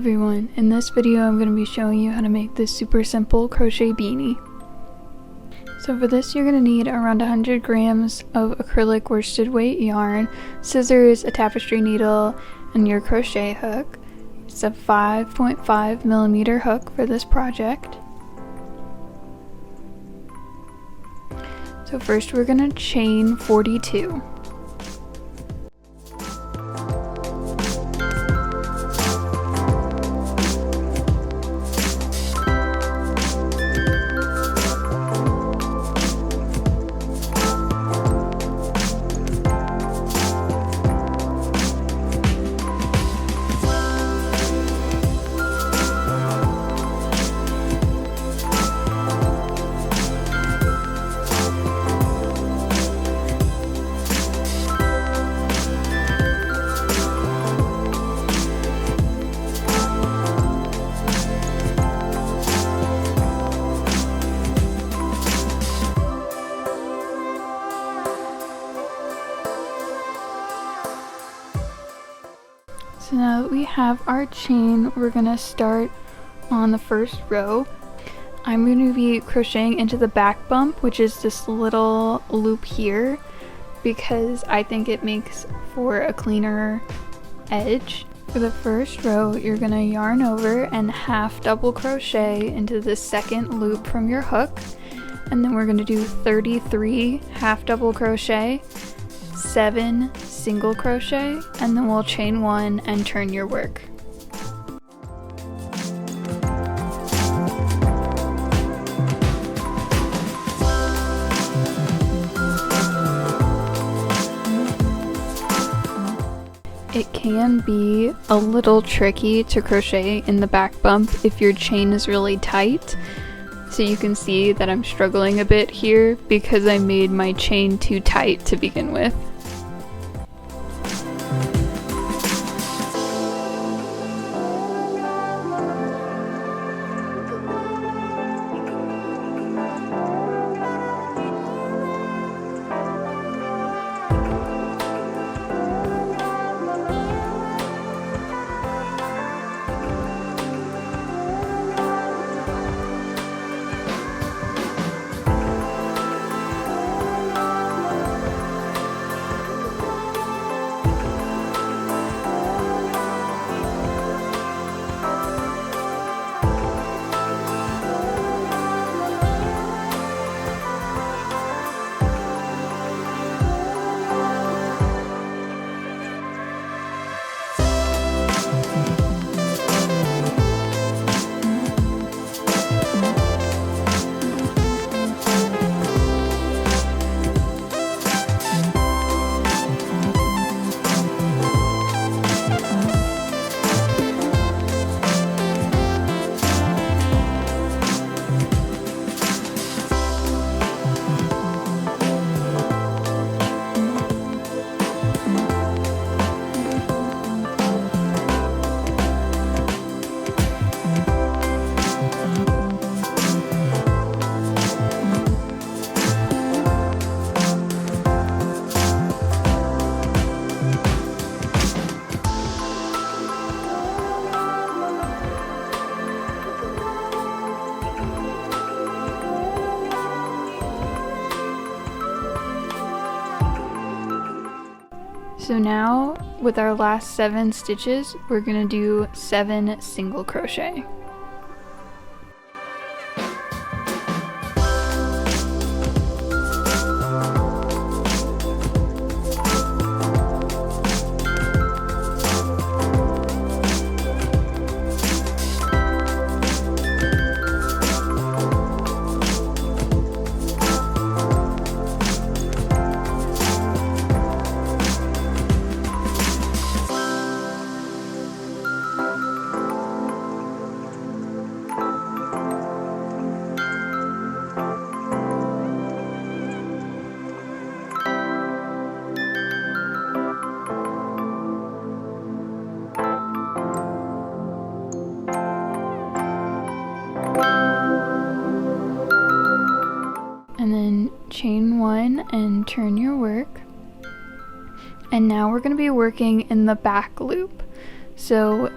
everyone, in this video I'm going to be showing you how to make this super simple crochet beanie. So for this you're going to need around 100 grams of acrylic worsted weight yarn, scissors, a tapestry needle, and your crochet hook. It's a 5.5 millimeter hook for this project. So first we're going to chain 42. So now that we have our chain, we're going to start on the first row. I'm going to be crocheting into the back bump, which is this little loop here, because I think it makes for a cleaner edge. For the first row, you're going to yarn over and half double crochet into the second loop from your hook, and then we're going to do 33 half double crochet, 7 single crochet, and then we'll chain 1 and turn your work. It can be a little tricky to crochet in the back bump if your chain is really tight. So you can see that I'm struggling a bit here because I made my chain too tight to begin with. So now, with our last 7 stitches, we're going to do 7 single crochet. And then chain 1 and turn your work. And now we're going to be working in the back loop. So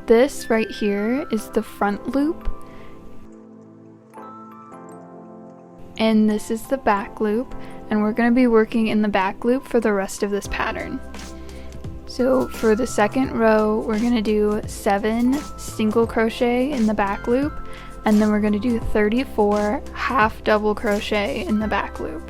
this right here is the front loop, and this is the back loop, and we're going to be working in the back loop for the rest of this pattern. So for the second row, we're going to do 7 single crochet in the back loop, and then we're going to do 34 half double crochet in the back loop.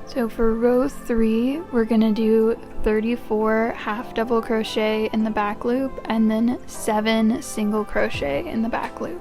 So for row 3, we're going to do 34 half double crochet in the back loop and then 7 single crochet in the back loop.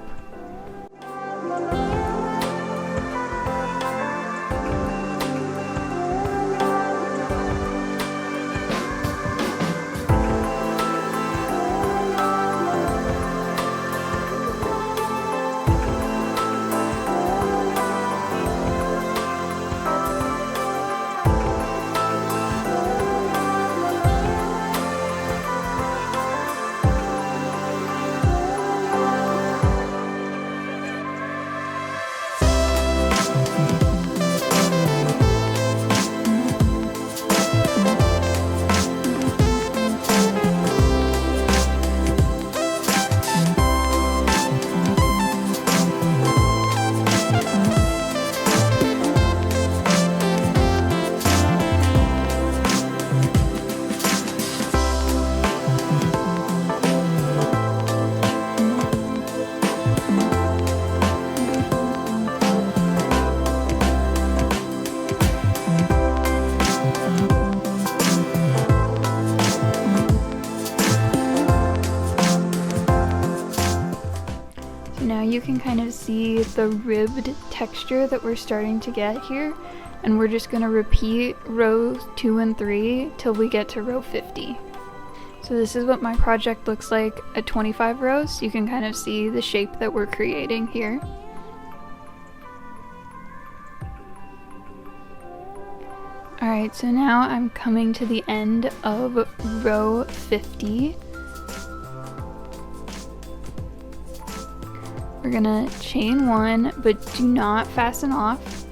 Now you can kind of see the ribbed texture that we're starting to get here, and we're just going to repeat rows 2 and 3 till we get to row 50. So this is what my project looks like at 25 rows. You can kind of see the shape that we're creating here. Alright, so now I'm coming to the end of row 50. We're gonna chain 1, but do not fasten off.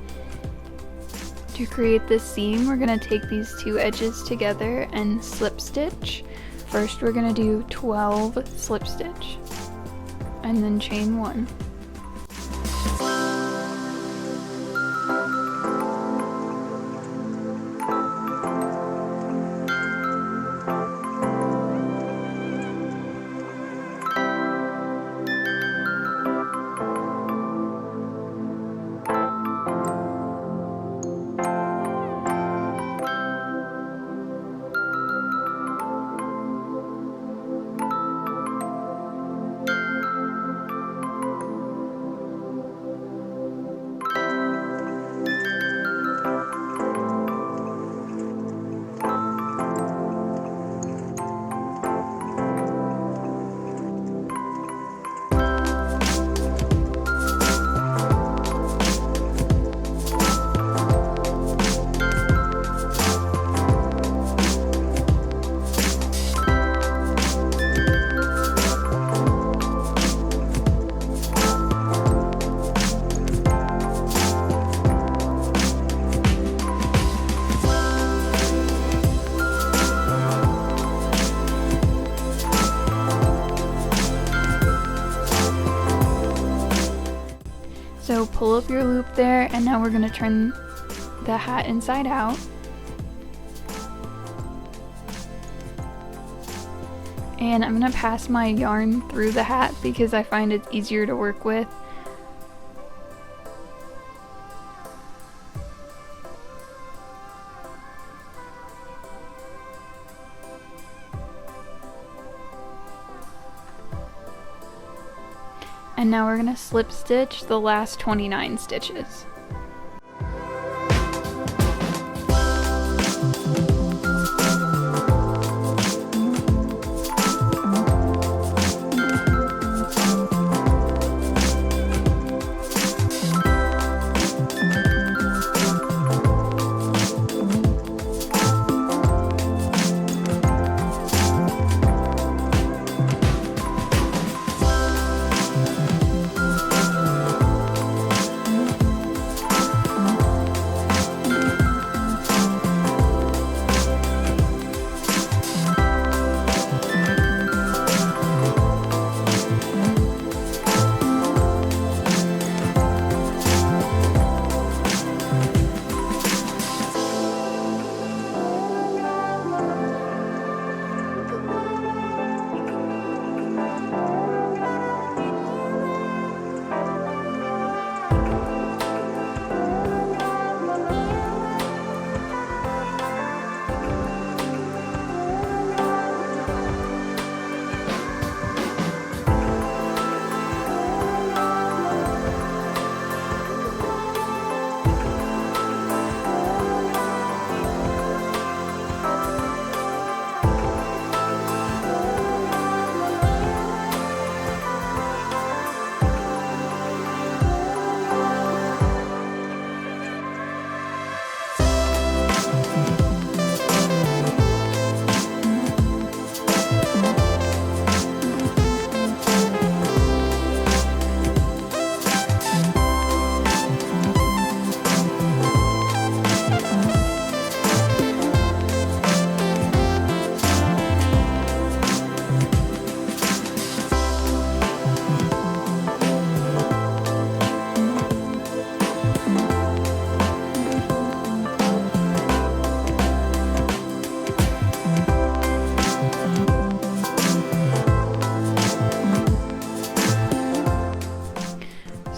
To create this seam, we're gonna take these 2 edges together and slip stitch. First, we're gonna do 12 slip stitch, and then chain 1. up your loop there, and now we're going to turn the hat inside out. And I'm going to pass my yarn through the hat because I find it's easier to work with. And now we're going to slip stitch the last 29 stitches.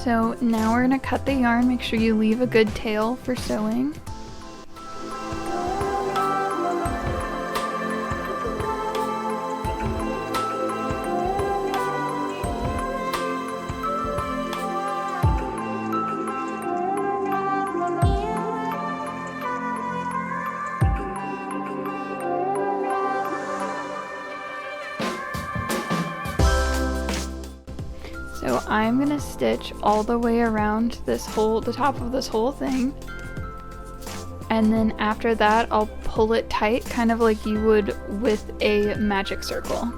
So now we're going to cut the yarn, make sure you leave a good tail for sewing. So I'm gonna stitch all the way around this the top of this whole thing. And then after that, I'll pull it tight, kind of like you would with a magic circle.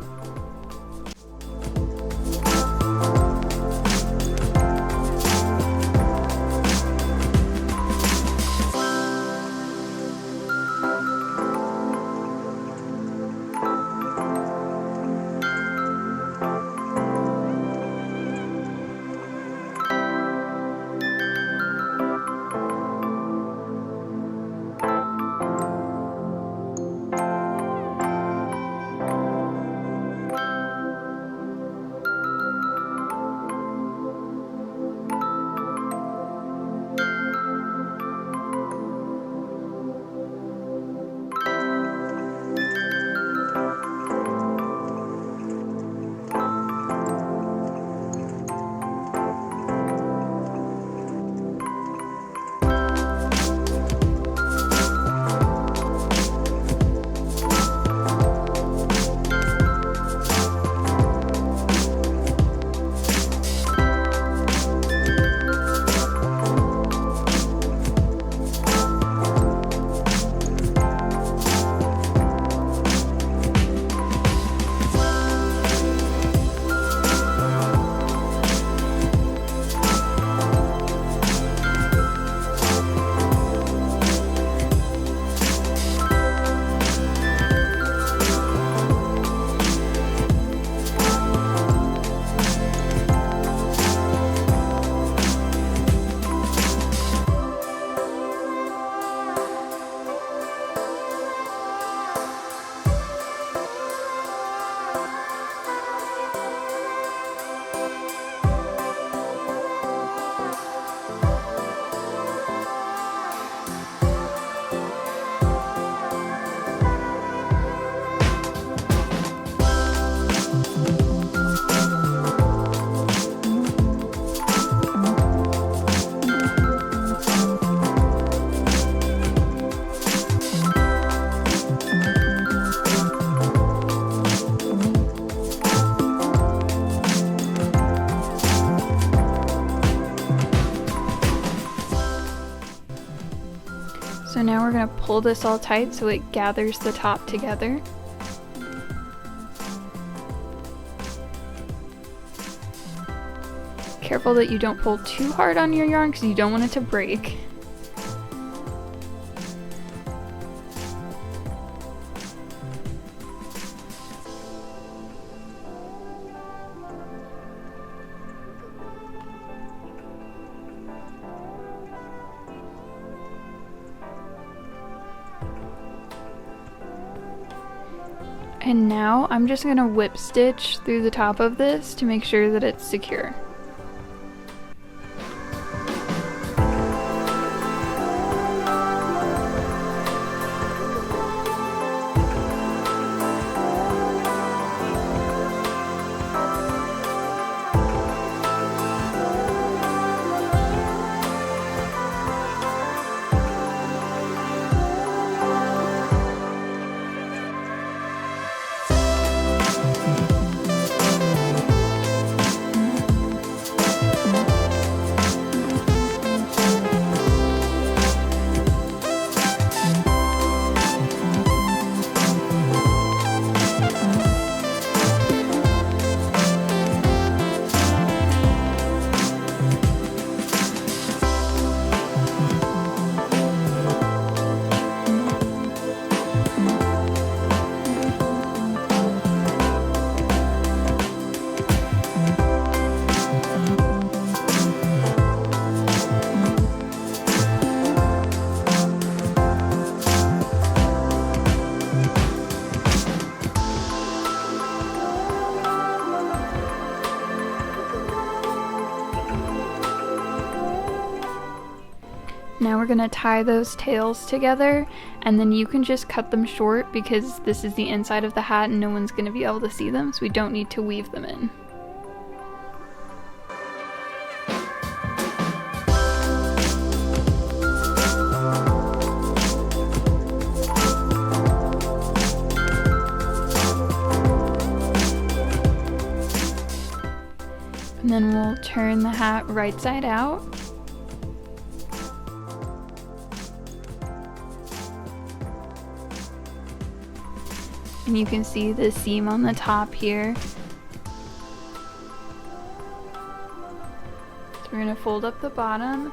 gonna pull this all tight so it gathers the top together. Careful that you don't pull too hard on your yarn because you don't want it to break. And now I'm just gonna whip stitch through the top of this to make sure that it's secure. Now we're gonna tie those tails together, and then you can just cut them short because this is the inside of the hat and no one's gonna be able to see them, so we don't need to weave them in. And then we'll turn the hat right side out. And you can see the seam on the top here. So we're gonna fold up the bottom,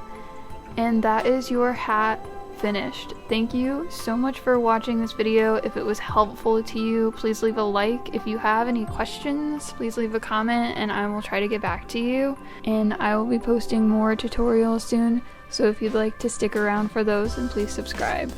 and that is your hat finished. Thank you so much for watching this video. If it was helpful to you, please leave a like. If you have any questions, please leave a comment and I will try to get back to you. And I will be posting more tutorials soon, so if you'd like to stick around for those, then please subscribe.